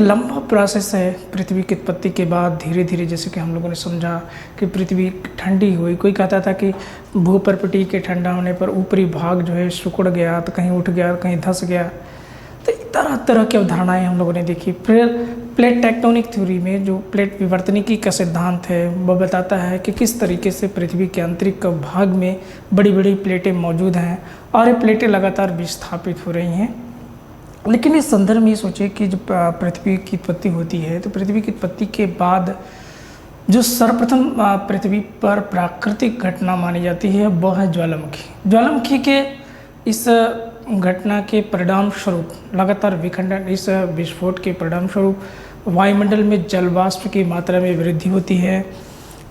लंबा प्रोसेस है पृथ्वी की उत्पत्ति के बाद धीरे धीरे, जैसे कि हम लोगों ने समझा कि पृथ्वी ठंडी हुई। कोई कहता था कि भूपर्पटी के ठंडा होने पर ऊपरी भाग जो है सिकुड़ गया, तो कहीं उठ गया, कहीं धंस गया। तो तरह तरह की अवधारणाएं हम लोगों ने देखी। फिर प्लेट टेक्टोनिक थ्योरी में जो प्लेट विवर्तनिकी का सिद्धांत है वो बताता है कि किस तरीके से पृथ्वी के आंतरिक भाग में बड़ी बड़ी प्लेटें मौजूद हैं और ये प्लेटें लगातार विस्थापित हो रही हैं। लेकिन इस संदर्भ में ये सोचिए कि जब पृथ्वी की उत्पत्ति होती है तो पृथ्वी की उत्पत्ति के बाद जो सर्वप्रथम पृथ्वी पर प्राकृतिक घटना मानी जाती है वह है ज्वालामुखी। ज्वालामुखी के इस घटना के परिणाम स्वरूप लगातार विखंडन, इस विस्फोट के परिणाम स्वरूप वायुमंडल में जल वाष्प की मात्रा में वृद्धि होती है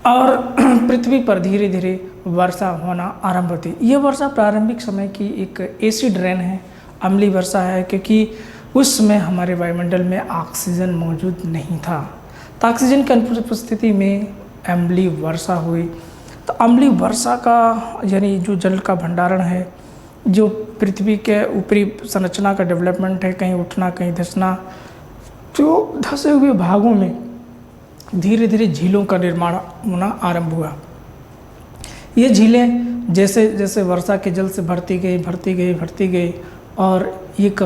और पृथ्वी पर धीरे धीरे वर्षा होना आरंभ होती है। यह वर्षा प्रारंभिक समय की एक एसिड रेन है, अम्लीय वर्षा है, क्योंकि उस समय हमारे वायुमंडल में ऑक्सीजन मौजूद नहीं था। तो ऑक्सीजन की अनुपस्थिति में अम्लीय वर्षा हुई। तो अम्लीय वर्षा का यानी जो जल का भंडारण है, जो पृथ्वी के ऊपरी संरचना का डेवलपमेंट है, कहीं उठना कहीं धंसना, जो धंसे हुए भागों में धीरे धीरे झीलों का निर्माण होना आरंभ हुआ। ये झीलें जैसे जैसे वर्षा के जल से भरती गई और एक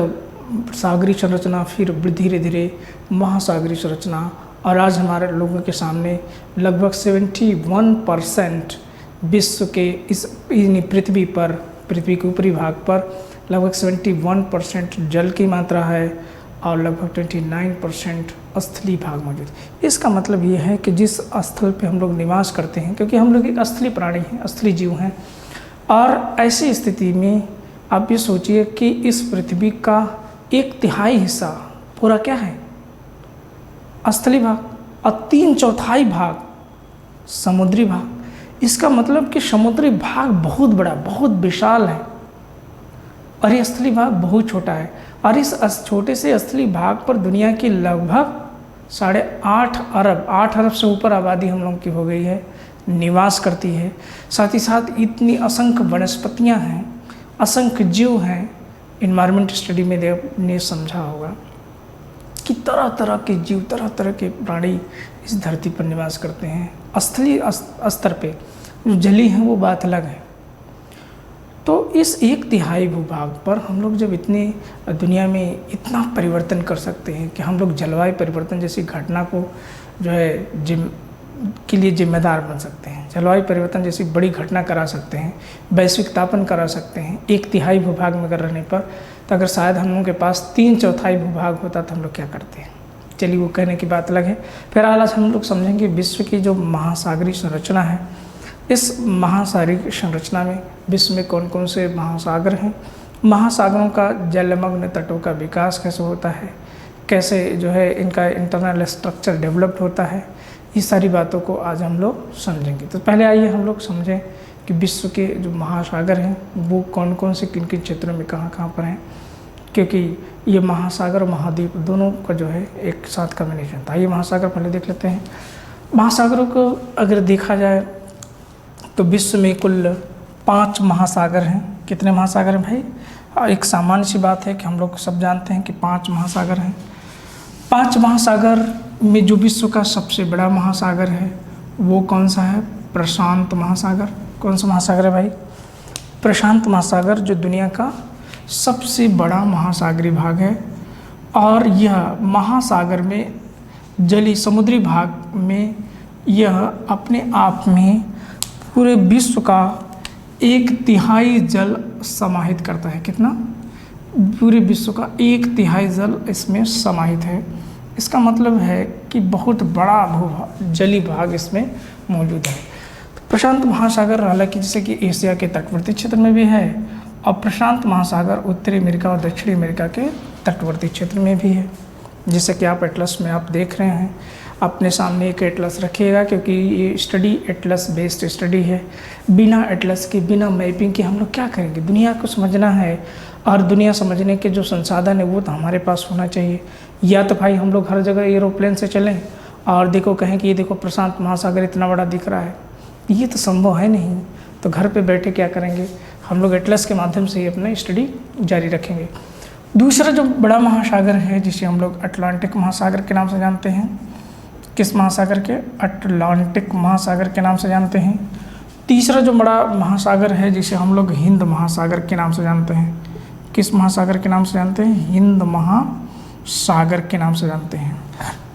सागरीय संरचना, फिर धीरे धीरे महासागरीय संरचना, और आज हमारे लोगों के सामने लगभग 71% विश्व के इस पृथ्वी के ऊपरी भाग पर लगभग 71% जल की मात्रा है और लगभग 29% स्थलीय भाग मौजूद है। इसका मतलब ये है कि जिस स्थल पे हम लोग निवास करते हैं, क्योंकि हम लोग एक स्थलीय प्राणी हैं, स्थलीय जीव हैं, और ऐसी स्थिति में आप ये सोचिए कि इस पृथ्वी का 1/3 हिस्सा पूरा क्या है, स्थलीय भाग, और 3/4 भाग समुद्री भाग। इसका मतलब कि समुद्री भाग बहुत बड़ा, बहुत विशाल है और ये स्थलीय भाग बहुत छोटा है। और इस छोटे से स्थलीय भाग पर दुनिया की लगभग 8.5 अरब, 8 अरब से ऊपर आबादी हम लोगों की हो गई है, निवास करती है। साथ ही साथ इतनी असंख्य वनस्पतियाँ हैं, असंख्य जीव हैं। इन्वायरमेंट स्टडी में ने समझा होगा कि तरह तरह के जीव, तरह तरह के प्राणी इस धरती पर निवास करते हैं। स्थलीय स्तर पे जो जली हैं वो बात अलग है। तो इस 1/3 भूभाग पर हम लोग जब इतने दुनिया में इतना परिवर्तन कर सकते हैं कि हम लोग जलवायु परिवर्तन जैसी घटना को जो है के लिए जिम्मेदार बन सकते हैं, जलवायु परिवर्तन जैसी बड़ी घटना करा सकते हैं, वैश्विक तापन करा सकते हैं 1/3 भूभाग में अगर रहने पर, तो अगर शायद हम लोगों के पास 3/4 भूभाग होता तो हम लोग क्या करते हैं। चलिए वो कहने की बात अलग है। फिर आज हम लोग समझेंगे विश्व की जो महासागरीय संरचना है, इस महासागरीय संरचना में विश्व में कौन कौन से महासागर हैं, महासागरों का जलमग्न तटों का विकास कैसे होता है, कैसे जो है इनका इंटरनल स्ट्रक्चर डेवलप्ड होता है, ये सारी बातों को आज हम लोग समझेंगे। तो पहले आइए हम लोग समझें कि विश्व के जो महासागर हैं वो कौन कौन से किन किन क्षेत्रों में कहाँ कहाँ पर हैं, क्योंकि ये महासागर और महाद्वीप दोनों का जो है एक साथ कम्बिनेशन था। ये महासागर पहले देख लेते हैं। महासागरों को अगर देखा जाए तो विश्व में कुल 5 महासागर हैं। कितने महासागर हैं भाई? एक सामान्य सी बात है कि हम लोग सब जानते हैं कि 5 महासागर हैं। 5 महासागर में जो विश्व का सबसे बड़ा महासागर है वो कौन सा है? प्रशांत महासागर। कौन सा महासागर है भाई? प्रशांत महासागर, जो दुनिया का सबसे बड़ा महासागरीय भाग है। और यह महासागर में जली समुद्री भाग में यह अपने आप में पूरे विश्व का 1/3 जल समाहित करता है। कितना? पूरे विश्व का 1/3 जल इसमें समाहित है। इसका मतलब है कि बहुत बड़ा जली भाग इसमें मौजूद है। तो प्रशांत महासागर हालांकि जैसे कि एशिया के तटवर्ती क्षेत्र में भी है, और प्रशांत महासागर उत्तरी अमेरिका और दक्षिणी अमेरिका के तटवर्ती क्षेत्र में भी है। जैसे कि आप एटलस में आप देख रहे हैं, अपने सामने एक एटलस रखिएगा, क्योंकि ये स्टडी एटलस बेस्ड स्टडी है। बिना एटलस के, बिना मैपिंग के हम लोग क्या करेंगे? दुनिया को समझना है, और दुनिया समझने के जो संसाधन है वो तो हमारे पास होना चाहिए। या तो भाई हम लोग हर जगह एरोप्लेन से चलें और देखो कहें कि ये देखो प्रशांत महासागर इतना बड़ा दिख रहा है, ये तो संभव है नहीं। तो घर पे बैठे क्या करेंगे? हम लोग एटलस के माध्यम से ही अपना स्टडी जारी रखेंगे। दूसरा जो बड़ा महासागर है जिसे हम लोग अटलांटिक महासागर के नाम से जानते हैं, किस महासागर के? अटलांटिक महासागर के नाम से जानते हैं। तीसरा जो बड़ा महासागर है जिसे हम लोग हिंद महासागर के नाम से जानते हैं, किस महासागर के नाम से जानते हैं? हिंद महासागर के नाम से जानते हैं।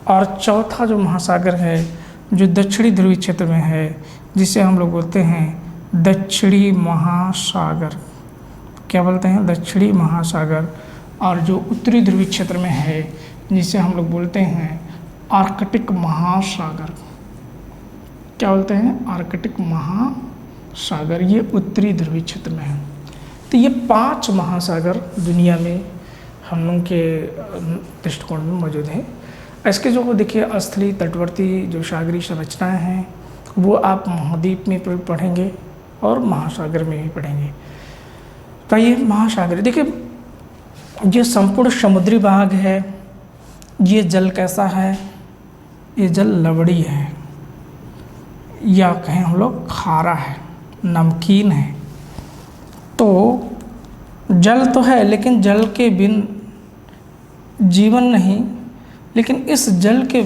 और चौथा जो महासागर है जो दक्षिणी ध्रुवीय क्षेत्र में है जिसे हम लोग बोलते हैं दक्षिणी महासागर, क्या बोलते हैं? दक्षिणी महासागर। और जो उत्तरी ध्रुवीय क्षेत्र में है जिसे हम लोग बोलते हैं आर्कटिक महासागर, क्या बोलते हैं? आर्कटिक महासागर, ये उत्तरी ध्रुवीय क्षेत्र में है। तो ये 5 महासागर दुनिया में हम लोग के दृष्टिकोण में मौजूद है। इसके जो देखिए स्थलीय तटवर्ती जो सागरीय संरचनाएं हैं वो आप महाद्वीप में पढ़ेंगे और महासागर में भी पढ़ेंगे। तो ये महासागर देखिए, ये संपूर्ण समुद्री भाग है। ये जल कैसा है? ये जल लवड़ी है या कहें हम लोग खारा है, नमकीन है। तो जल तो है लेकिन जल के बिन जीवन नहीं, लेकिन इस जल के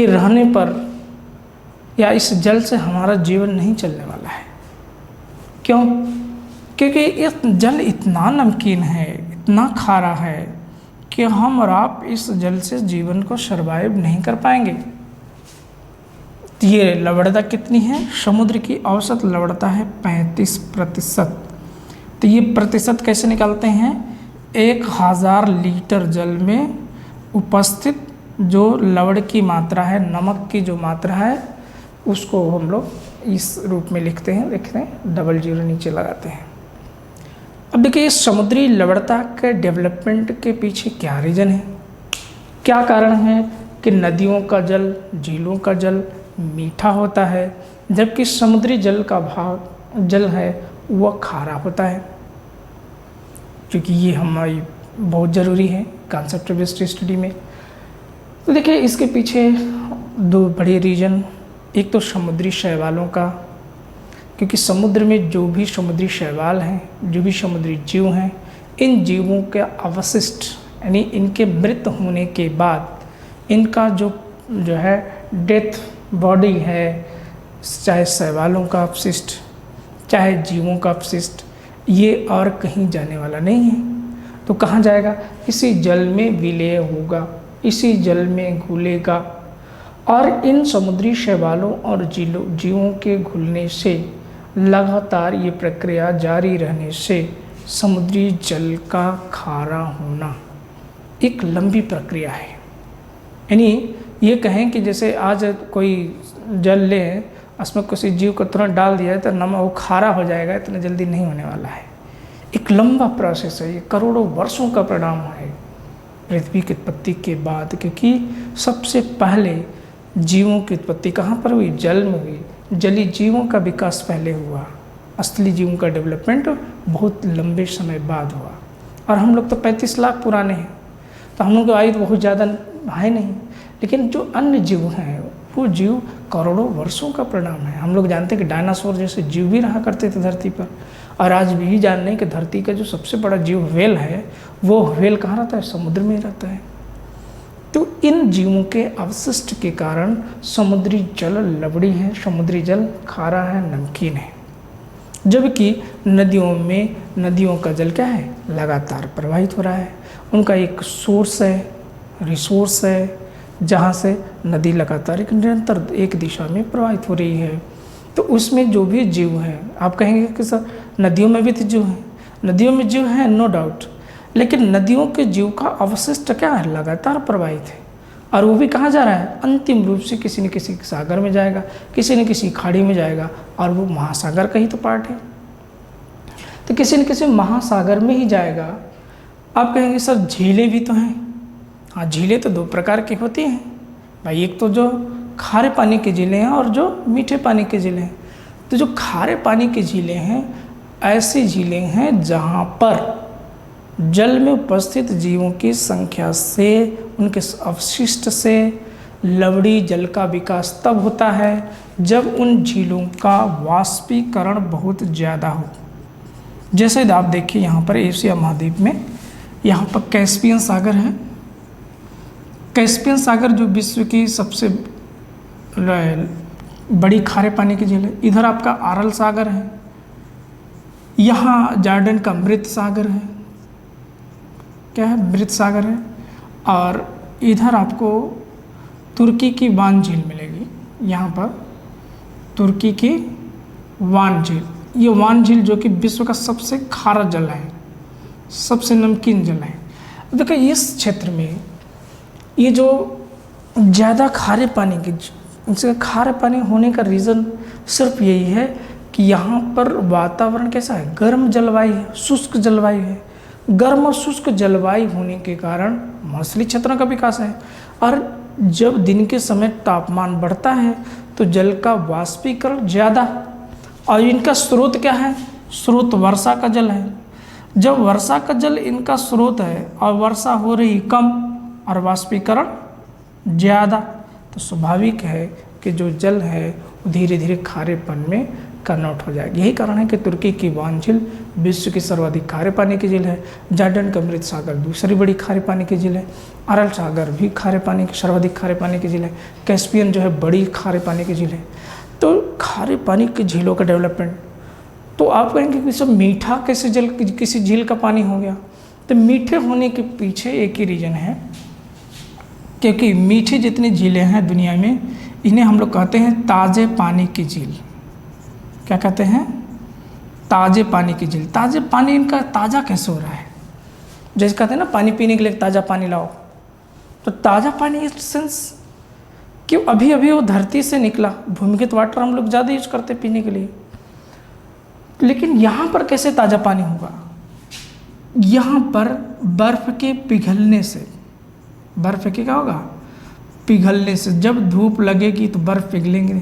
रहने पर या इस जल से हमारा जीवन नहीं चलने वाला है। क्यों? क्योंकि ये जल इतना नमकीन है, इतना खारा है कि हम और आप इस जल से जीवन को सर्वाइव नहीं कर पाएंगे। ये लवणता कितनी है? समुद्र की औसत लवणता है 35%। तो ये प्रतिशत कैसे निकालते हैं? 1000 लीटर जल में उपस्थित जो लवण की मात्रा है, नमक की जो मात्रा है, उसको हम लोग इस रूप में लिखते हैं। देखते हैं, 00 नीचे लगाते हैं। अब देखिए, इस समुद्री लवणता के डेवलपमेंट के पीछे क्या रीज़न है, क्या कारण है कि नदियों का जल, झीलों का जल मीठा होता है जबकि समुद्री जल का भाग जल है वह खारा होता है। क्योंकि ये हमारी बहुत ज़रूरी है कॉन्सेप्ट बेस्ड स्टडी में। तो देखिए, इसके पीछे 2 बड़े रीजन, एक तो समुद्री शैवालों का, क्योंकि समुद्र में जो भी समुद्री शैवाल हैं, जो भी समुद्री जीव हैं, इन जीवों के अवशिष्ट यानी इनके मृत होने के बाद इनका जो है डेथ बॉडी है, चाहे शैवालों का अपशिष्ट चाहे जीवों का अपशिष्ट, ये और कहीं जाने वाला नहीं है। तो कहाँ जाएगा? इसी जल में विलय होगा, इसी जल में घुलेगा। और इन समुद्री शैवालों और जीवों के घुलने से लगातार ये प्रक्रिया जारी रहने से समुद्री जल का खारा होना एक लंबी प्रक्रिया है। यानी ये कहें कि जैसे आज कोई जल ले, उसमें किसी जीव को तुरंत डाल दिया है तो नमक वो खारा हो जाएगा, इतना जल्दी नहीं होने वाला है। एक लंबा प्रोसेस है, ये करोड़ों वर्षों का परिणाम है पृथ्वी की उत्पत्ति के बाद। क्योंकि सबसे पहले जीवों की उत्पत्ति कहाँ पर हुई? जल में हुई। जलीय जीवों का विकास पहले हुआ, स्थलीय जीवों का डेवलपमेंट बहुत लंबे समय बाद हुआ। और हम लोग तो 35 लाख पुराने हैं, तो हम लोग की आयु बहुत ज़्यादा है नहीं, लेकिन जो अन्य जीव हैं वो जीव करोड़ों वर्षों का परिणाम है। हम लोग जानते हैं कि डायनासोर जैसे जीव भी रहा करते थे धरती पर, और आज भी जान रहे हैं कि धरती का जो सबसे बड़ा जीव व्हेल है, वो व्हेल कहाँ रहता है? समुद्र में रहता है। तो इन जीवों के अवशिष्ट के कारण समुद्री जल लवड़ी है, समुद्री जल खारा है, नमकीन है। जबकि नदियों का जल क्या है? लगातार प्रवाहित हो रहा है। उनका एक सोर्स है, रिसोर्स है, जहाँ से नदी लगातार एक निरंतर एक दिशा में प्रवाहित हो रही है। तो उसमें जो भी जीव हैं, आप कहेंगे कि सर नदियों में भी तो जीव हैं, नदियों में जीव हैं, नो डाउट, लेकिन नदियों के जीव का अवशिष्ट क्या है? लगातार प्रवाहित है। और वो भी कहाँ जा रहा है? अंतिम रूप से किसी न किसी सागर में जाएगा, किसी न किसी खाड़ी में जाएगा, और वो महासागर का ही तो पार्ट है। तो किसी न किसी महासागर में ही जाएगा। आप कहेंगे सर झीलें भी तो हैं। हाँ, झीलें तो 2 प्रकार की होती हैं भाई, एक तो जो खारे पानी की झीलें हैं और जो मीठे पानी की झीलें हैं। तो जो खारे पानी की झीलें हैं, ऐसी झीलें हैं जहाँ पर जल में उपस्थित जीवों की संख्या से, उनके अवशिष्ट से लवड़ी जल का विकास तब होता है जब उन झीलों का वाष्पीकरण बहुत ज़्यादा हो। जैसे आप देखिए यहाँ पर एशिया महाद्वीप में यहाँ पर कैस्पियन सागर है। कैस्पियन सागर जो विश्व की सबसे बड़ी खारे पानी की झील है। इधर आपका आरल सागर है, यहाँ जॉर्डन का मृत सागर है, क्या है, मृत सागर है। और इधर आपको तुर्की की वान झील मिलेगी। यहाँ पर तुर्की की वान झील, ये वान झील जो कि विश्व का सबसे खारा जल है, सबसे नमकीन जल है। देखो इस क्षेत्र में ये जो ज़्यादा खारे पानी की, इसका खारे पानी होने का रीज़न सिर्फ यही है कि यहाँ पर वातावरण कैसा है, गर्म जलवायु है, शुष्क जलवायु है। गर्म और शुष्क जलवायु होने के कारण मछली क्षेत्रों का विकास है। और जब दिन के समय तापमान बढ़ता है तो जल का वाष्पीकरण ज़्यादा, और इनका स्रोत क्या है, स्रोत वर्षा का जल है। जब वर्षा का जल इनका स्रोत है और वर्षा हो रही कम और वाष्पीकरण ज़्यादा, तो स्वाभाविक है कि जो जल है वो धीरे धीरे खारेपन में कन्वर्ट हो जाएगी। यही कारण है कि तुर्की की वान झील विश्व की सर्वाधिक खारे पानी की झील है। जॉर्डन का मृत सागर दूसरी बड़ी खारे पानी की झील है। अरल सागर भी खारे पानी की, सर्वाधिक खारे पानी की झील है। कैस्पियन जो है बड़ी खारे पानी की झील है। तो खारे पानी की झीलों का डेवलपमेंट, तो आप कहेंगे कि सब मीठा कैसे जल किसी झील का पानी हो गया। तो मीठे होने के पीछे एक ही रीज़न है, क्योंकि मीठी जितनी झीलें हैं दुनिया में, इन्हें हम लोग कहते हैं ताज़े पानी की झील। क्या कहते हैं, ताज़े पानी की झील। ताज़े पानी इनका ताज़ा कैसे हो रहा है, जैसे कहते हैं ना पानी पीने के लिए ताज़ा पानी लाओ, तो ताज़ा पानी इस सेंस कि अभी अभी वो धरती से निकला। भूमिगत वाटर हम लोग ज़्यादा यूज करते हैं पीने के लिए, लेकिन यहाँ पर कैसे ताज़ा पानी होगा। यहाँ पर बर्फ़ के पिघलने से, बर्फ़ के क्या होगा, पिघलने से, जब धूप लगेगी तो बर्फ़ पिघलेंगे,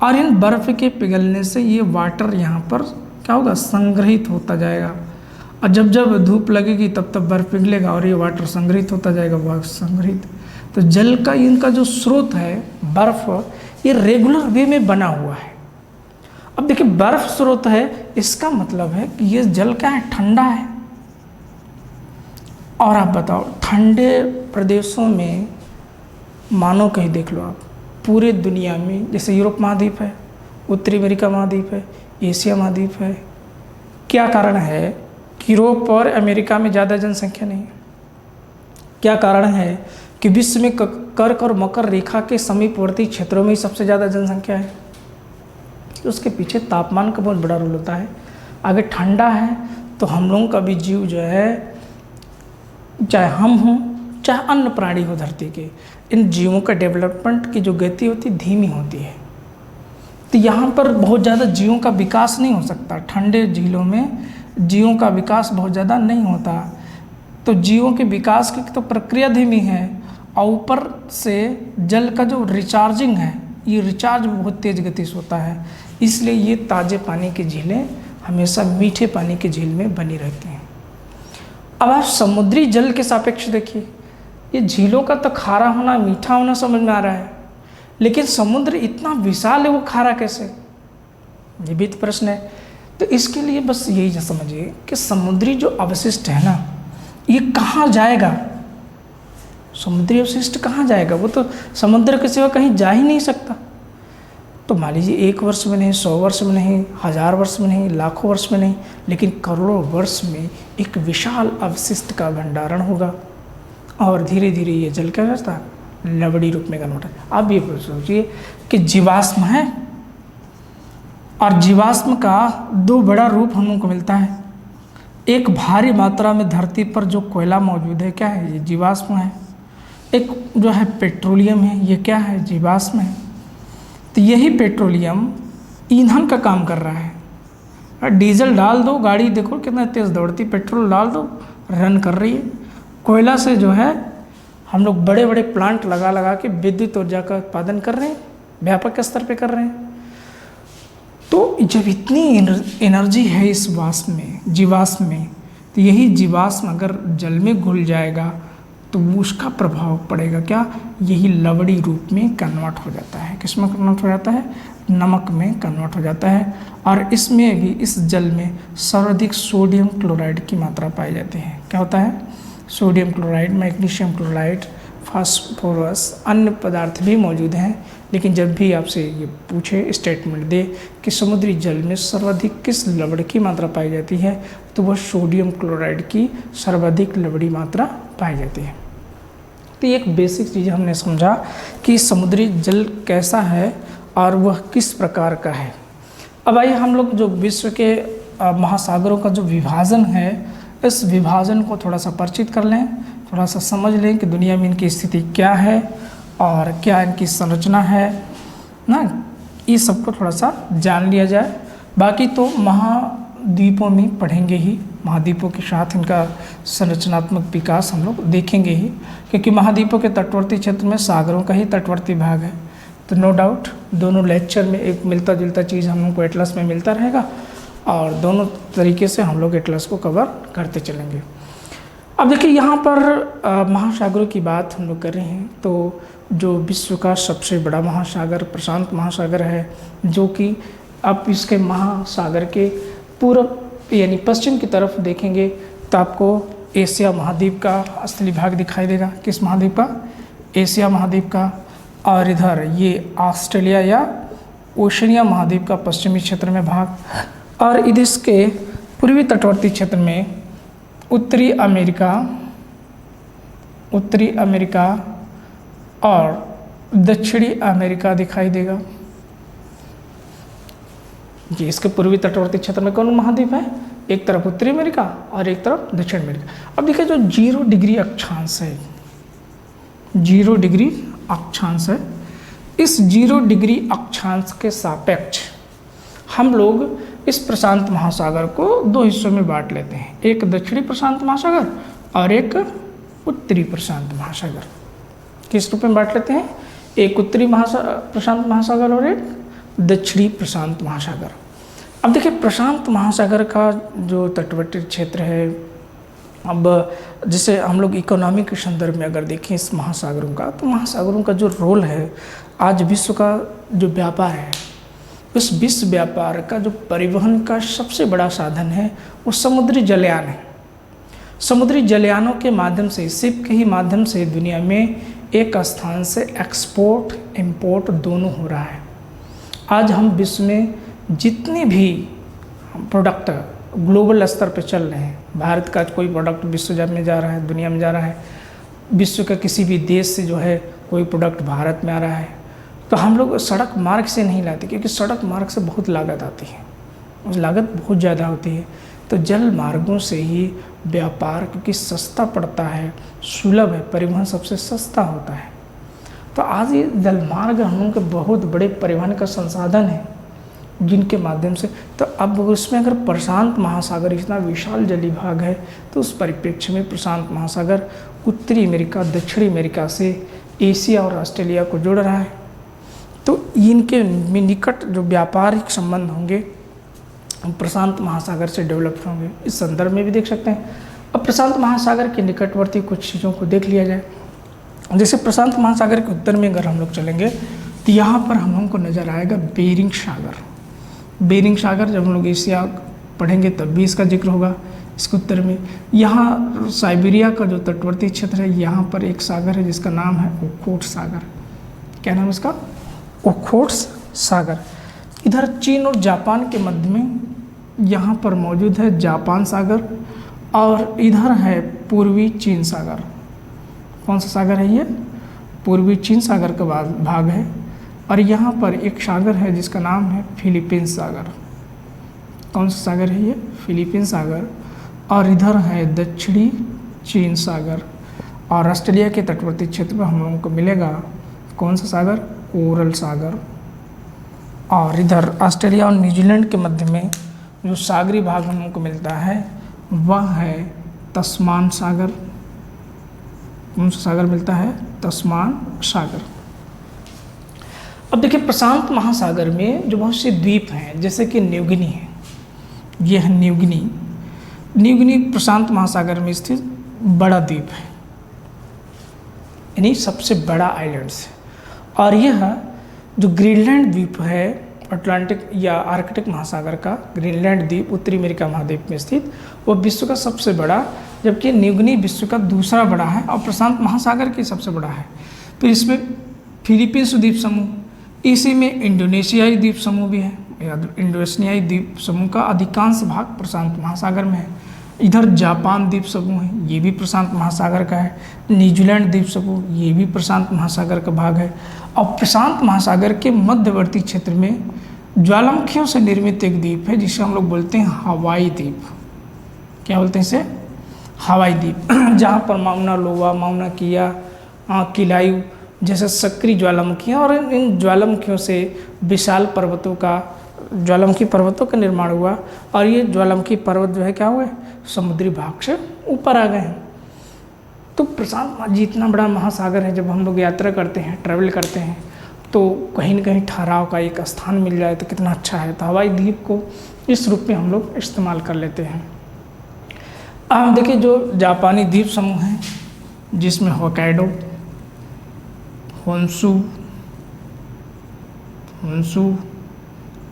और इन बर्फ़ के पिघलने से ये वाटर यहाँ पर क्या होगा, संग्रहित होता जाएगा। और जब जब धूप लगेगी तब तब बर्फ़ पिघलेगा और ये वाटर संग्रहित होता जाएगा, वह संग्रहित। तो जल का इनका जो स्रोत है बर्फ़, ये रेगुलर वे में बना हुआ है। अब देखिए बर्फ़ स्रोत है, इसका मतलब है कि ये जल क्या है, ठंडा है। और आप बताओ ठंडे प्रदेशों में, मानो कहीं देख लो आप, पूरे दुनिया में जैसे यूरोप महाद्वीप है, उत्तरी अमेरिका महाद्वीप है, एशिया महाद्वीप है, क्या कारण है कि यूरोप और अमेरिका में ज़्यादा जनसंख्या नहीं है। क्या कारण है कि विश्व में कर्क और मकर रेखा के समीपवर्ती क्षेत्रों में ही सबसे ज़्यादा जनसंख्या है। उसके पीछे तापमान का बहुत बड़ा रोल होता है। अगर ठंडा है तो हम लोगों का भी जीव जो है, चाहे हम हों चाहे अन्य प्राणी हो धरती के, इन जीवों का डेवलपमेंट की जो गति होती है धीमी होती है। तो यहाँ पर बहुत ज़्यादा जीवों का विकास नहीं हो सकता। ठंडे झीलों में जीवों का विकास बहुत ज़्यादा नहीं होता। तो जीवों के विकास की तो प्रक्रिया धीमी है, और ऊपर से जल का जो रिचार्जिंग है, ये रिचार्ज बहुत तेज़ गति से होता है। इसलिए ये ताज़े पानी की झीलें हमेशा मीठे पानी की झील में बनी रहती हैं। अब आप समुद्री जल के सापेक्ष देखिए, ये झीलों का तो खारा होना, मीठा होना समझ में आ रहा है, लेकिन समुद्र इतना विशाल है, वो खारा कैसे, ये भी तो प्रश्न है। तो इसके लिए बस यही समझिए कि समुद्री जो अवशिष्ट है ना, ये कहाँ जाएगा, समुद्री अवशिष्ट कहाँ जाएगा, वो तो समुद्र के सिवा कहीं जा ही नहीं सकता। तो मान लीजिए 1 वर्ष में नहीं, 100 वर्ष में नहीं, 1000 वर्ष में नहीं, लाखों वर्ष में नहीं, लेकिन करोड़ों वर्ष में एक विशाल अवशिष्ट का भंडारण होगा, और धीरे धीरे ये जल क्या करता है, लवड़ी रूप में कन्वर्ट है। आप ये सोचिए कि जीवाश्म है, और जीवाश्म का 2 बड़ा रूप हम लोगों को मिलता है। एक भारी मात्रा में धरती पर जो कोयला मौजूद है, क्या है, ये जीवाश्म है। एक जो है पेट्रोलियम है, ये क्या है, जीवाश्म है। तो यही पेट्रोलियम ईंधन का काम कर रहा है। डीजल डाल दो, गाड़ी देखो कितना तेज़ दौड़ती, पेट्रोल डाल दो, रन कर रही है। कोयला से जो है हम लोग बड़े बड़े प्लांट लगा लगा के विद्युत ऊर्जा का उत्पादन कर रहे हैं, व्यापक स्तर पे कर रहे हैं। तो जब इतनी एनर्जी है इस वाष्प में, जीवाश्म में, तो यही जीवाश्म अगर जल में घुल जाएगा तो वो उसका प्रभाव पड़ेगा क्या, यही लवड़ी रूप में कन्वर्ट हो जाता है। किस में कन्वर्ट हो जाता है, नमक में कन्वर्ट हो जाता है। और इसमें भी, इस जल में सर्वाधिक सोडियम क्लोराइड की मात्रा पाई जाती है। क्या होता है, sodium chloride, magnesium chloride, phosphorus, अन्य पदार्थ भी मौजूद हैं। लेकिन जब भी आपसे ये पूछे, स्टेटमेंट दे कि समुद्री जल में सर्वाधिक किस लवण की मात्रा पाई जाती है, तो वह सोडियम क्लोराइड की सर्वाधिक लवड़ी मात्रा पाई जाती है। तो ये एक बेसिक चीज़ हमने समझा कि समुद्री जल कैसा है और वह किस प्रकार का है। अब आइए हम लोग जो विश्व के महासागरों का जो विभाजन है, इस विभाजन को थोड़ा सा परिचित कर लें, थोड़ा सा समझ लें कि दुनिया में इनकी स्थिति क्या है और क्या इनकी संरचना है ना, ये सबको थोड़ा सा जान लिया जाए। बाकी तो महाद्वीपों में पढ़ेंगे ही, महाद्वीपों के साथ इनका संरचनात्मक विकास हम लोग देखेंगे ही, क्योंकि महाद्वीपों के तटवर्ती क्षेत्र में सागरों का ही तटवर्ती भाग है। तो नो डाउट दोनों लेक्चर में एक मिलता जुलता चीज़ हम लोग को एटलस में मिलता रहेगा और दोनों तरीके से हम लोग एटलस को कवर करते चलेंगे। अब देखिए यहाँ पर महासागरों की बात हम लोग कर रहे हैं, तो जो विश्व का सबसे बड़ा महासागर प्रशांत महासागर है, जो कि आप इसके महासागर के पूर्व यानी पश्चिम की तरफ देखेंगे तो आपको एशिया महाद्वीप का असली भाग दिखाई देगा। किस महाद्वीप का, एशिया महाद्वीप का। और इधर ये ऑस्ट्रेलिया या ओशनिया महाद्वीप का पश्चिमी क्षेत्र में भाग, और इधर इसके पूर्वी तटवर्ती क्षेत्र में उत्तरी अमेरिका और दक्षिणी अमेरिका दिखाई देगा। जी, इसके पूर्वी तटवर्ती क्षेत्र में कौन महाद्वीप है, एक तरफ उत्तरी अमेरिका और एक तरफ दक्षिण अमेरिका। अब देखिए जो 0 डिग्री अक्षांश है, 0 डिग्री अक्षांश है, इस 0 डिग्री अक्षांश के सापेक्ष हम लोग इस प्रशांत महासागर को 2 हिस्सों में बांट लेते हैं, एक दक्षिणी प्रशांत महासागर और एक उत्तरी प्रशांत महासागर। किस रूप में बांट लेते हैं, एक उत्तरी प्रशांत महासागर और एक दक्षिणी प्रशांत महासागर। अब देखिए प्रशांत महासागर का जो तटवर्ती क्षेत्र है, अब जैसे हम लोग इकोनॉमी के संदर्भ में अगर देखें इस महासागरों का, तो महासागरों का जो रोल है, आज विश्व का जो व्यापार है, उस विश्व व्यापार का जो परिवहन का सबसे बड़ा साधन है वो समुद्री जलयान है। समुद्री जलयानों के माध्यम से, शिप के ही माध्यम से दुनिया में एक स्थान से एक्सपोर्ट इंपोर्ट दोनों हो रहा है। आज हम विश्व में जितने भी प्रोडक्ट ग्लोबल स्तर पर चल रहे हैं, भारत का कोई प्रोडक्ट विश्व में जा रहा है, दुनिया में जा रहा है, विश्व का किसी भी देश से जो है कोई प्रोडक्ट भारत में आ रहा है, तो हम लोग सड़क मार्ग से नहीं लाते, क्योंकि सड़क मार्ग से बहुत लागत आती है, उस लागत बहुत ज़्यादा होती है। तो जल मार्गों से ही व्यापार, क्योंकि सस्ता पड़ता है, सुलभ है, परिवहन सबसे सस्ता होता है। तो आज ये जल मार्ग हम लोगों के बहुत बड़े परिवहन का संसाधन है, जिनके माध्यम से, तो अब उसमें अगर प्रशांत महासागर इतना विशाल जलीय भाग है, तो उस परिप्रेक्ष्य में प्रशांत महासागर उत्तरी अमेरिका, दक्षिणी अमेरिका से एशिया और ऑस्ट्रेलिया को जोड़ रहा है। तो इनके निकट जो व्यापारिक संबंध होंगे प्रशांत महासागर से डेवलप होंगे, इस संदर्भ में भी देख सकते हैं। अब प्रशांत महासागर के निकटवर्ती कुछ चीज़ों को देख लिया जाए। जैसे प्रशांत महासागर के उत्तर में अगर हम लोग चलेंगे तो यहाँ पर हम लोगों को नज़र आएगा बेरिंग सागर। बेरिंग सागर जब हम लोग एशिया पढ़ेंगे तब भी इसका जिक्र होगा। इसके उत्तर में यहाँ साइबेरिया का जो तटवर्ती क्षेत्र है, यहाँ पर एक सागर है जिसका नाम है ओखोट्स सागर। क्या नाम है इसका, ओखोट्स सागर। इधर चीन और जापान के मध्य में यहाँ पर मौजूद है जापान सागर, और इधर है पूर्वी चीन सागर। कौन सा सागर है ये, पूर्वी चीन सागर का भाग है। और यहाँ पर एक सागर है जिसका नाम है फिलीपींस सागर। कौन सा सागर है ये, फिलीपींस सागर। और इधर है दक्षिणी चीन सागर। और ऑस्ट्रेलिया के तटवर्ती क्षेत्र में हम लोगों को मिलेगा कौन सा सागर, कोरल सागर। और इधर ऑस्ट्रेलिया और न्यूजीलैंड के मध्य में जो सागरी भाग हम लोगों को मिलता है वह है तस्मान सागर। कौन सा सागर मिलता है, तस्मान सागर। अब देखिए प्रशांत महासागर में जो बहुत से द्वीप हैं, जैसे कि न्यूगिनी है, यह है न्यूगिनी। न्यूगिनी प्रशांत महासागर में स्थित बड़ा द्वीप है। यानी सबसे बड़ा आइलैंड्स है। और यह जो ग्रीनलैंड द्वीप है अटलांटिक या आर्कटिक महासागर का ग्रीनलैंड द्वीप उत्तरी अमेरिका महाद्वीप में स्थित, वो विश्व का सबसे बड़ा, जबकि न्यूगिनी विश्व का दूसरा बड़ा है और प्रशांत महासागर की सबसे बड़ा है। फिर इसमें फिलीपींस द्वीप समूह, इसी में इंडोनेशियाई द्वीप समूह भी है। इंडोनेशियाई द्वीप समूह का अधिकांश भाग प्रशांत महासागर में है। इधर जापान द्वीप समूह है, ये भी प्रशांत महासागर का है। न्यूजीलैंड द्वीप समूह, ये भी प्रशांत महासागर का भाग है। और प्रशांत महासागर के मध्यवर्ती क्षेत्र में ज्वालामुखियों से निर्मित एक द्वीप है जिसे हम लोग बोलते हैं हवाई द्वीप। क्या बोलते हैं इसे? हवाई द्वीप, जहाँ पर माउना लोवा, माउना किया, किलायू जैसे सक्रिय ज्वालामुखियाँ, और इन ज्वालामुखियों से विशाल ज्वालामुखी पर्वतों का निर्माण हुआ। और ये ज्वालामुखी पर्वत जो है क्या हुए, समुद्री भाग से ऊपर आ गए हैं। तो प्रशांत जी इतना बड़ा महासागर है, जब हम लोग यात्रा करते हैं, ट्रैवल करते हैं, तो कहीं न कहीं ठहराव का एक स्थान मिल जाए तो कितना अच्छा है। तो हवाई द्वीप को इस रूप में हम लोग इस्तेमाल कर लेते हैं। अब देखिए जो जापानी द्वीप समूह हैं, जिसमें होक्काइडो, होन्शू,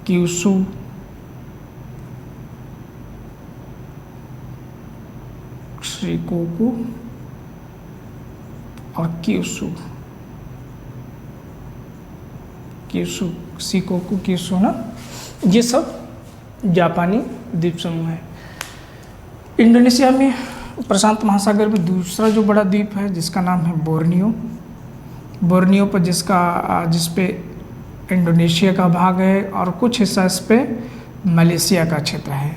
क्यूशू, शिकोकू और शिकोकू क्यूशू ना, ये सब जापानी द्वीप समूह है। इंडोनेशिया में प्रशांत महासागर में दूसरा जो बड़ा द्वीप है जिसका नाम है बोर्नियो पर जिस पे इंडोनेशिया का भाग है और कुछ हिस्सा इस पे मलेशिया का क्षेत्र है।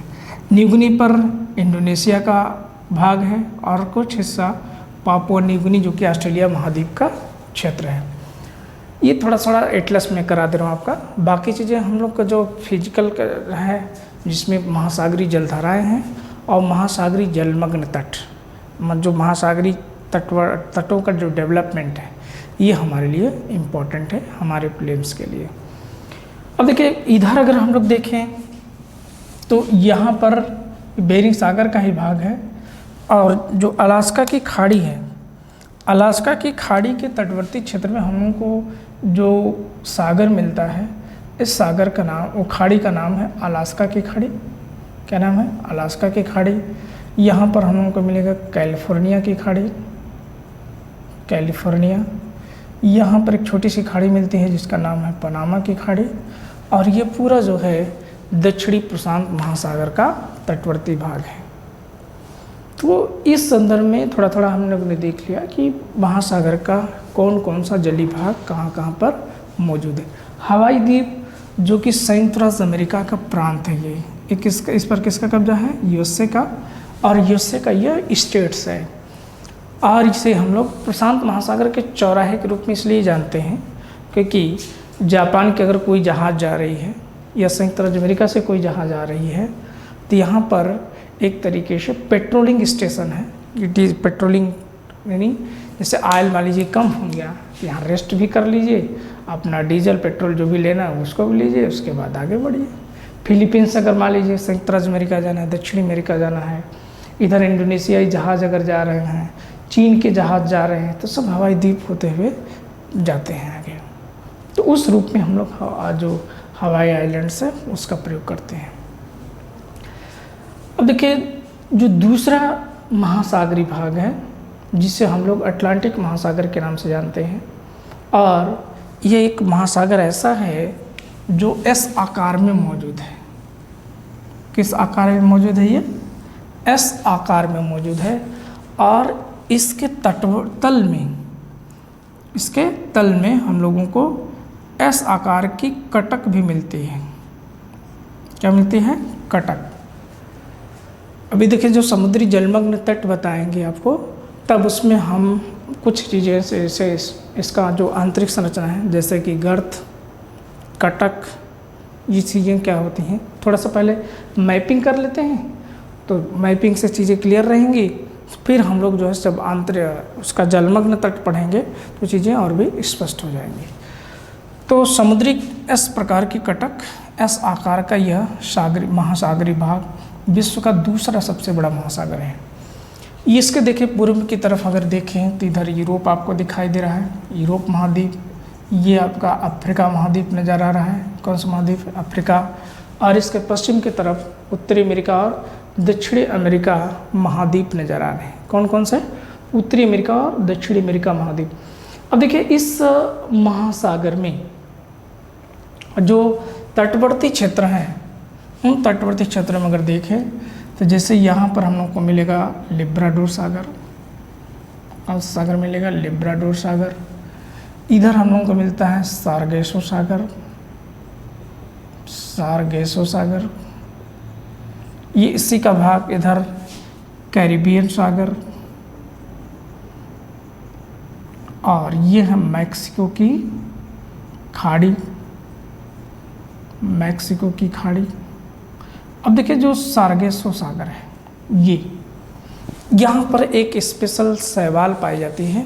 न्यूगिनी पर इंडोनेशिया का भाग है और कुछ हिस्सा पापुआ न्यूगिनी जो कि ऑस्ट्रेलिया महाद्वीप का क्षेत्र है। ये थोड़ा एटलस में करा दे रहा हूँ आपका। बाकी चीज़ें हम लोग का जो फिजिकल है, जिसमें महासागरीय जलधाराएँ हैं और महासागरीय जलमग्न तट, जो महासागरीय तटों का जो डेवलपमेंट है, ये हमारे लिए इम्पोर्टेंट है, हमारे प्लेन्स के लिए। अब देखिए इधर अगर हम लोग देखें तो यहाँ पर बेरिंग सागर का ही भाग है, और जो अलास्का की खाड़ी है, अलास्का की खाड़ी के तटवर्ती क्षेत्र में हम लोग को जो सागर मिलता है, इस सागर का नाम, वो खाड़ी का नाम है अलास्का की खाड़ी। क्या नाम है? अलास्का की खाड़ी। यहाँ पर हम लोगों को मिलेगा कैलिफोर्निया की खाड़ी, कैलिफोर्निया। यहाँ पर एक छोटी सी खाड़ी मिलती है जिसका नाम है पनामा की खाड़ी। और ये पूरा जो है दक्षिणी प्रशांत महासागर का तटवर्ती भाग है। तो इस संदर्भ में थोड़ा हम लोग ने देख लिया कि महासागर का कौन कौन सा जलीय भाग कहाँ पर मौजूद है। हवाई द्वीप जो कि संयुक्त राज्य अमेरिका का प्रांत है, ये इस पर किसका कब्जा है? यूएसए का। और यूएसए का यह स्टेट्स है। और इसे हम लोग प्रशांत महासागर के चौराहे के रूप में इसलिए जानते हैं क्योंकि जापान की अगर कोई जहाज़ जा रही है या संयुक्त राज्य अमेरिका से कोई जहाज़ जा रही है तो यहाँ पर एक तरीके से पेट्रोलिंग स्टेशन है। इट इज़ पेट्रोलिंग, यानी जैसे ऑयल मान लीजिए कम हो गया, यहाँ रेस्ट भी कर लीजिए, अपना डीजल पेट्रोल जो भी लेना है उसको भी लीजिए, उसके बाद आगे बढ़िए। फिलीपींस अगर मान लीजिए संयुक्त राज्य अमेरिका जाना है, दक्षिणी अमेरिका जाना है, इधर इंडोनेशियाई जहाज़ अगर जा रहे हैं, चीन के जहाज़ जा रहे हैं, तो सब हवाई द्वीप होते हुए जाते हैं आगे। तो उस रूप में हम लोग जो हवाई आइलैंड्स है उसका प्रयोग करते हैं। अब देखिए जो दूसरा महासागरीय भाग है जिसे हम लोग अटलांटिक महासागर के नाम से जानते हैं, और ये एक महासागर ऐसा है जो एस आकार में मौजूद है। किस आकार में मौजूद है? ये एस आकार में मौजूद है। और इसके तल में हम लोगों को एस आकार की कटक भी मिलती है। क्या मिलती है? कटक। अभी देखिए जो समुद्री जलमग्न तट बताएंगे आपको, तब उसमें हम कुछ चीज़ें से इसका जो आंतरिक संरचना है, जैसे कि गर्त, कटक, ये चीज़ें क्या होती हैं, थोड़ा सा पहले मैपिंग कर लेते हैं। तो मैपिंग से चीज़ें क्लियर रहेंगी, फिर हम लोग जो है सब उसका जलमग्न तट पढ़ेंगे तो चीज़ें और भी स्पष्ट हो जाएंगी। तो समुद्री इस प्रकार की कटक, एस आकार का यह महासागरीय भाग विश्व का दूसरा सबसे बड़ा महासागर है। ये इसके देखिए पूर्व की तरफ अगर देखें तो इधर यूरोप आपको दिखाई दे रहा है, यूरोप महाद्वीप। ये आपका अफ्रीका महाद्वीप नज़र आ रहा है, कौन सा महाद्वीप, अफ्रीका। और इसके पश्चिम की तरफ उत्तरी अमेरिका और दक्षिणी अमेरिका महाद्वीप नज़र आ रहे हैं। कौन कौन से, उत्तरी अमेरिका और दक्षिणी अमेरिका महाद्वीप। अब देखिए इस महासागर में जो तटवर्ती क्षेत्र हैं, उन तटवर्ती क्षेत्रों में अगर देखें तो जैसे यहाँ पर हम लोग को मिलेगा लिब्राडोर सागर, कौन सा सागर मिलेगा, लिब्राडोर सागर। इधर हम लोगों को मिलता है सारगेसो सागर, सारगेसो सागर। ये इसी का भाग इधर कैरिबियन सागर, और ये है मैक्सिको की खाड़ी, मैक्सिको की खाड़ी। अब देखिए जो सारगेसो सागर है, ये यहाँ पर एक स्पेशल शैवाल पाई जाती है।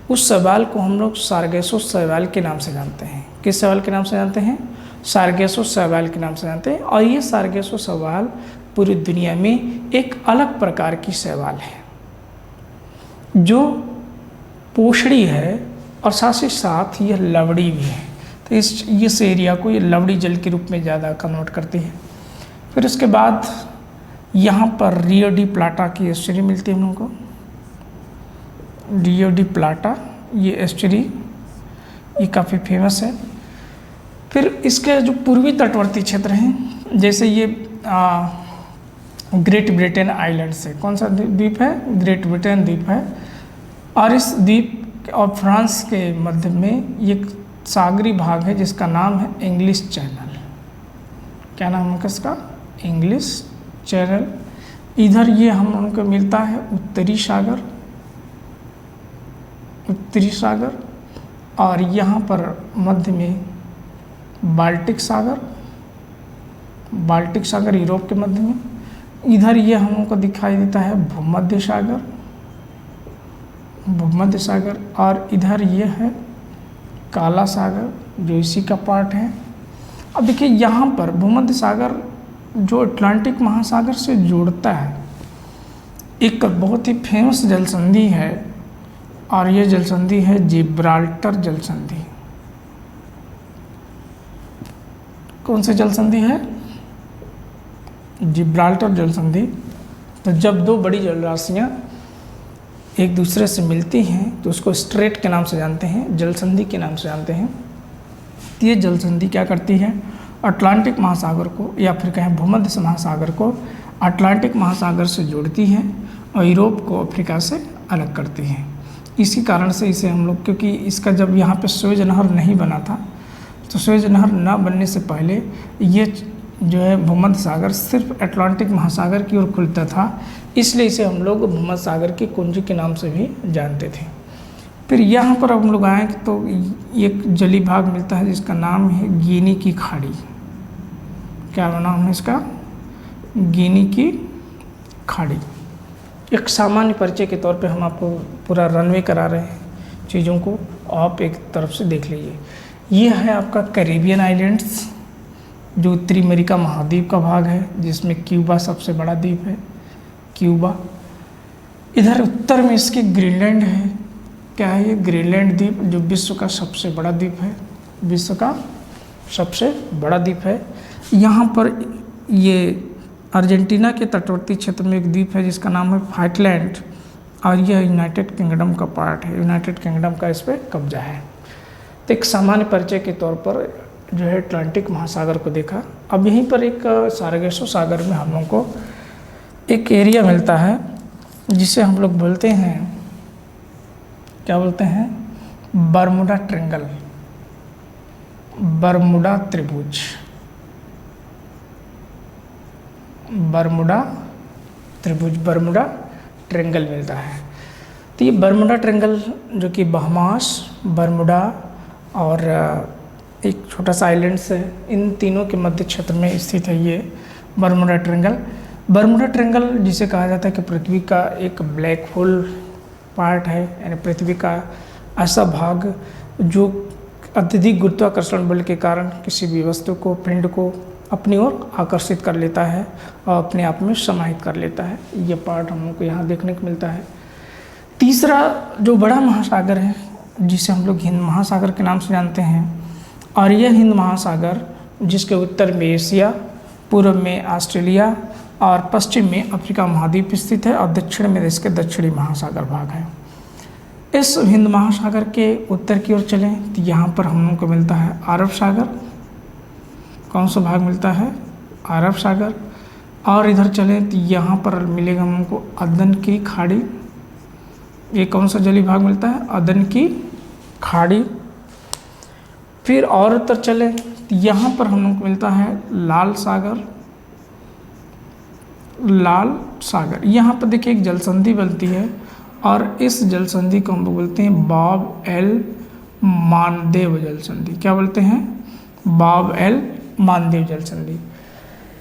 उस शैवाल को हम लोग सारगेसो शैवाल के नाम से जानते हैं। किस शैवाल के नाम से जानते हैं, सारगेसो शैवाल के नाम से जानते हैं। और ये सारगेसो शैवाल पूरी दुनिया में एक अलग प्रकार की शैवाल है, जो पोषणी है और साथ ही साथ यह लवड़ी भी है। तो इस एरिया को ये लवड़ी जल के रूप में ज़्यादा कन्वर्ट करती है। फिर उसके बाद यहाँ पर रियो डी प्लाटा की एस्चुरी मिलती है हम लोगों को, रियो डी प्लाटा ये एस्चुरी, ये काफ़ी फेमस है। फिर इसके जो पूर्वी तटवर्ती क्षेत्र हैं, जैसे ये ग्रेट ब्रिटेन आइलैंड से, कौन सा द्वीप है, ग्रेट ब्रिटेन द्वीप है। और इस द्वीप और फ्रांस के मध्य में एक सागरी भाग है जिसका नाम है इंग्लिश चैनल। क्या नाम है इसका, इंग्लिश चैनल। इधर ये हम लोगों को मिलता है उत्तरी सागर, उत्तरी सागर। और यहाँ पर मध्य में बाल्टिक सागर, बाल्टिक सागर यूरोप के मध्य में। इधर ये हम लोगों को दिखाई देता है भूमध्य सागर, भूमध्य सागर। और इधर ये है काला सागर, जो इसी का पार्ट है। अब देखिए यहाँ पर भूमध्य सागर जो अटलांटिक महासागर से जोड़ता है, एक बहुत ही फेमस जलसंधि है, और ये जलसंधि है जिब्राल्टर जलसंधि। कौन सी जलसंधि है, जिब्राल्टर जलसंधि। तो जब दो बड़ी जलराशियाँ एक दूसरे से मिलती हैं तो उसको स्ट्रेट के नाम से जानते हैं, जलसंधि के नाम से जानते हैं। तो ये जलसंधि क्या करती है, अटलांटिक महासागर को, या फिर कहें भूमध्य महासागर को अटलांटिक महासागर से जोड़ती है और यूरोप को अफ्रीका से अलग करती है। इसी कारण से इसे हम लोग, क्योंकि इसका जब यहाँ पे सुएज नहर नहीं बना था, तो सुएज नहर न बनने से पहले ये जो है भूमध्य सागर सिर्फ अटलांटिक महासागर की ओर खुलता था, इसलिए इसे हम लोग भूमध्य सागर की कुंजी के नाम से भी जानते थे। फिर यहाँ पर हम लोग आए तो एक जली भाग मिलता है जिसका नाम है गिनी की खाड़ी। क्या नाम है इसका, गिनी की खाड़ी। एक सामान्य परिचय के तौर पे हम आपको पूरा रनवे करा रहे हैं चीज़ों को, आप एक तरफ से देख लीजिए। ये है आपका कैरिबियन आइलैंड्स, जो उत्तरी अमेरिका महाद्वीप का भाग है, जिसमें क्यूबा सबसे बड़ा द्वीप है, क्यूबा। इधर उत्तर में इसके ग्रीनलैंड है। क्या है ये, ग्रीनलैंड द्वीप, जो विश्व का सबसे बड़ा द्वीप है, विश्व का सबसे बड़ा द्वीप है। यहाँ पर ये अर्जेंटीना के तटवर्ती क्षेत्र में एक द्वीप है जिसका नाम है फाइटलैंड, और यह यूनाइटेड किंगडम का पार्ट है, यूनाइटेड किंगडम का इस पर कब्जा है। तो एक सामान्य परिचय के तौर पर जो है अटलांटिक महासागर को देखा। अब यहीं पर एक सारगेसो सागर में हम लोग को एक एरिया मिलता है जिसे हम लोग बोलते हैं, क्या बोलते हैं, बरमुडा ट्रायंगल, बरमुडा त्रिभुज, बरमुडा त्रिभुज, बरमुडा ट्रायंगल मिलता है। तो ये बरमुडा ट्रायंगल जो कि बहमास, बरमुडा और एक छोटा सा आइलैंड्स है, इन तीनों के मध्य क्षेत्र में स्थित है ये बरमुडा ट्रायंगल। बरमुडा ट्रायंगल जिसे कहा जाता है कि पृथ्वी का एक ब्लैक होल पार्ट है, यानी पृथ्वी का ऐसा भाग जो अत्यधिक गुरुत्वाकर्षण बल के कारण किसी भी वस्तु को, पिंड को अपनी ओर आकर्षित कर लेता है और अपने आप में समाहित कर लेता है। ये पार्ट हम लोग को यहाँ देखने को मिलता है। तीसरा जो बड़ा महासागर है, जिसे हम लोग हिंद महासागर के नाम से जानते हैं, और यह हिंद महासागर जिसके उत्तर में एशिया, पूर्व में ऑस्ट्रेलिया और पश्चिम में अफ्रीका महाद्वीप स्थित है, और दक्षिण में इसके दक्षिणी महासागर भाग है। इस हिंद महासागर के उत्तर की ओर चलें तो यहाँ पर हम लोग को मिलता है अरब सागर। कौन सा भाग मिलता है? अरब सागर। और इधर चलें तो यहाँ पर मिलेगा हमको अदन की खाड़ी। ये कौन सा जलीय भाग मिलता है? अदन की खाड़ी। फिर और उत्तर चले तो यहाँ पर हम लोग को मिलता है लाल सागर। लाल सागर, यहाँ पर देखिए एक जलसंधि बनती है, और इस जलसंधि को हम लोग बोलते हैं बाब एल मानदेव जलसंधि। क्या बोलते हैं? बाब एल मानदेव जलसंधि।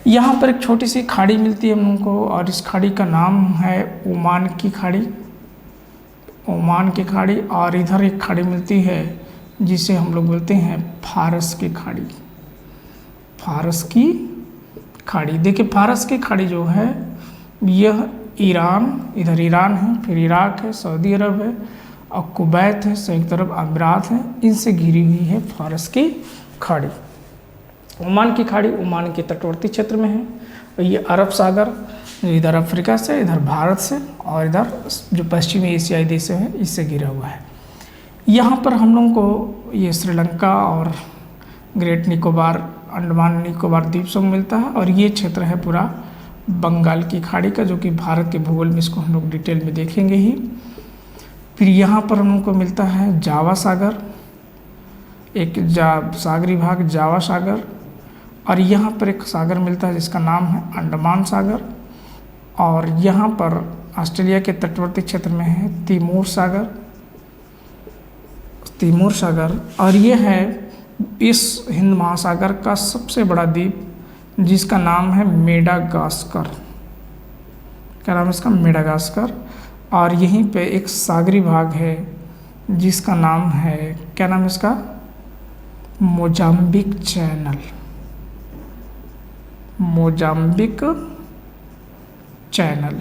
यहाँ पर एक छोटी सी खाड़ी मिलती है हम लोगों को, और इस खाड़ी का नाम है ओमान की खाड़ी। ओमान की खाड़ी। और इधर एक खाड़ी मिलती है जिसे हम लोग बोलते हैं फारस की खाड़ी। फारस की खाड़ी। देखिए फारस की खाड़ी जो है यह ईरान, इधर ईरान है, फिर इराक है, सऊदी अरब है और कुवैत है, संयुक्त अरब अमीरात है, इनसे घिरी हुई है फारस की खाड़ी। ओमान की खाड़ी ओमान के तटवर्ती क्षेत्र में है, और ये अरब सागर इधर अफ्रीका से, इधर भारत से, और इधर जो पश्चिमी एशियाई देश है इससे घिरा हुआ है। यहाँ पर हम लोगों को ये श्रीलंका और ग्रेट निकोबार, अंडमान निकोबार द्वीप समूह मिलता है, और ये क्षेत्र है पूरा बंगाल की खाड़ी का, जो कि भारत के भूगोल में इसको हम लोग डिटेल में देखेंगे ही। फिर यहाँ पर हम लोग को मिलता है जावा सागर, एक सागरी भाग जावा सागर, और यहाँ पर एक सागर मिलता है जिसका नाम है अंडमान सागर, और यहाँ पर ऑस्ट्रेलिया के तटवर्ती क्षेत्र में है तिमोर सागर। तिमोर सागर, और ये है इस हिंद महासागर का सबसे बड़ा द्वीप जिसका नाम है मेडागास्कर। क्या नाम है इसका? मेडागास्कर। और यहीं पे एक सागरी भाग है जिसका नाम है, क्या नाम है इसका? Mozambique channel. Mozambique channel.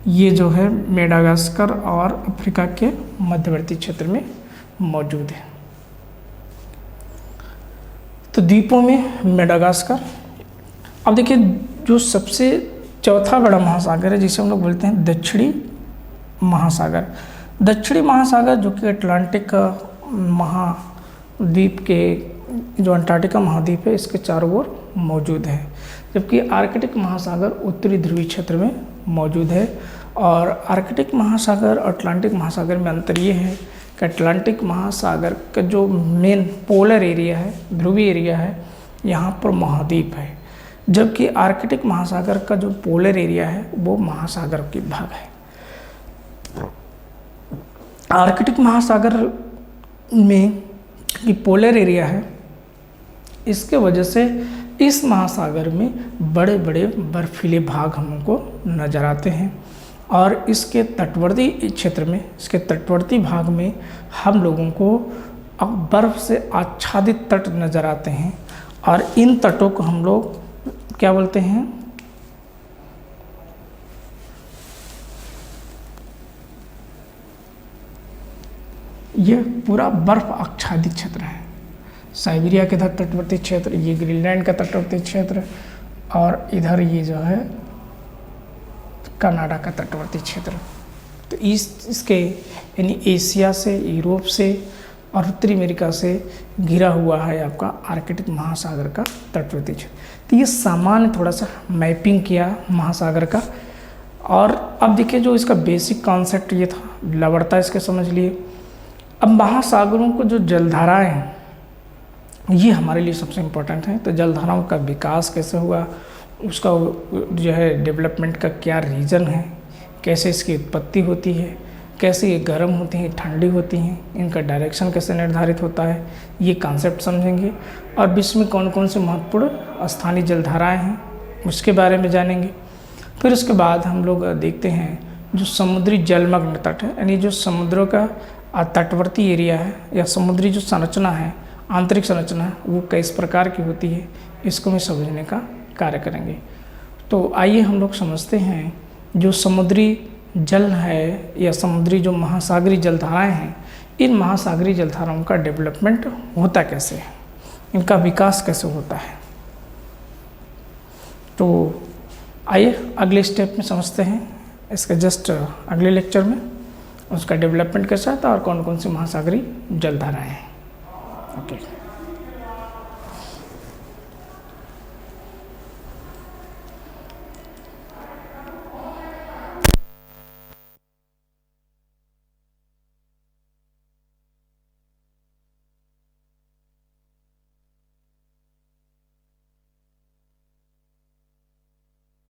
ये जो है मेडागास्कर और अफ्रीका के मध्यवर्ती क्षेत्र में मौजूद है। तो द्वीपों में मेडागास्कर। अब देखिए जो सबसे चौथा बड़ा महासागर है जिसे हम लोग बोलते हैं दक्षिणी महासागर। दक्षिणी महासागर जो कि अटलांटिक महाद्वीप के, जो अंटार्कटिका महाद्वीप है, इसके चारों ओर मौजूद है, जबकि आर्कटिक महासागर उत्तरी ध्रुवीय क्षेत्र में मौजूद है। और आर्कटिक महासागर और अटलांटिक महासागर में अंतर ये है कि अटलांटिक महासागर का जो मेन पोलर एरिया है, ध्रुवीय एरिया है, यहाँ पर महाद्वीप है, जबकि आर्कटिक महासागर का जो पोलर एरिया है वो महासागर के भाग है। आर्कटिक महासागर में ये पोलर एरिया है, इसके वजह से इस महासागर में बड़े बड़े बर्फीले भाग हमको नज़र आते हैं, और इसके तटवर्ती क्षेत्र में, इसके तटवर्ती भाग में हम लोगों को बर्फ़ से आच्छादित तट नज़र आते हैं, और इन तटों को हम लोग क्या बोलते हैं? ये पूरा बर्फ आच्छादित क्षेत्र है। साइबेरिया के इधर तटवर्ती क्षेत्र, ये ग्रीनलैंड का तटवर्ती क्षेत्र, और इधर ये जो है कनाडा का तटवर्ती क्षेत्र। तो इसके यानी एशिया से, यूरोप से और उत्तरी अमेरिका से घिरा हुआ है आपका आर्कटिक महासागर का तटवर्ती क्षेत्र। तो ये सामान्य थोड़ा सा मैपिंग किया महासागर का। और अब देखिए जो इसका बेसिक कॉन्सेप्ट ये था, लवणता इसके समझ लिए। अब महासागरों को जो जलधाराएं हैं ये हमारे लिए सबसे इम्पोर्टेंट है। तो जलधाराओं का विकास कैसे हुआ, उसका जो है डेवलपमेंट का क्या रीज़न है, कैसे इसकी उत्पत्ति होती है, कैसे ये गर्म होती हैं, ठंडी होती हैं, इनका डायरेक्शन कैसे निर्धारित होता है, ये कॉन्सेप्ट समझेंगे। और विश्व में कौन कौन से महत्वपूर्ण स्थानीय जलधाराएं हैं उसके बारे में जानेंगे। फिर उसके बाद हम लोग देखते हैं जो समुद्री जलमग्न तट है, यानी जो समुद्रों का तटवर्ती एरिया है या समुद्री जो संरचना है आंतरिक संरचना वो किस प्रकार की होती है, इसको भी समझने का कार्य करेंगे। तो आइए हम लोग समझते हैं जो समुद्री जल है या समुद्री जो महासागरीय जलधाराएं हैं, इन महासागरीय जलधाराओं का डेवलपमेंट होता कैसे है, इनका विकास कैसे होता है। तो आइए अगले स्टेप में समझते हैं, इसके जस्ट अगले लेक्चर में उसका डेवलपमेंट कैसा था और कौन कौन सी महासागरीय जलधाराएं हैं। ओके।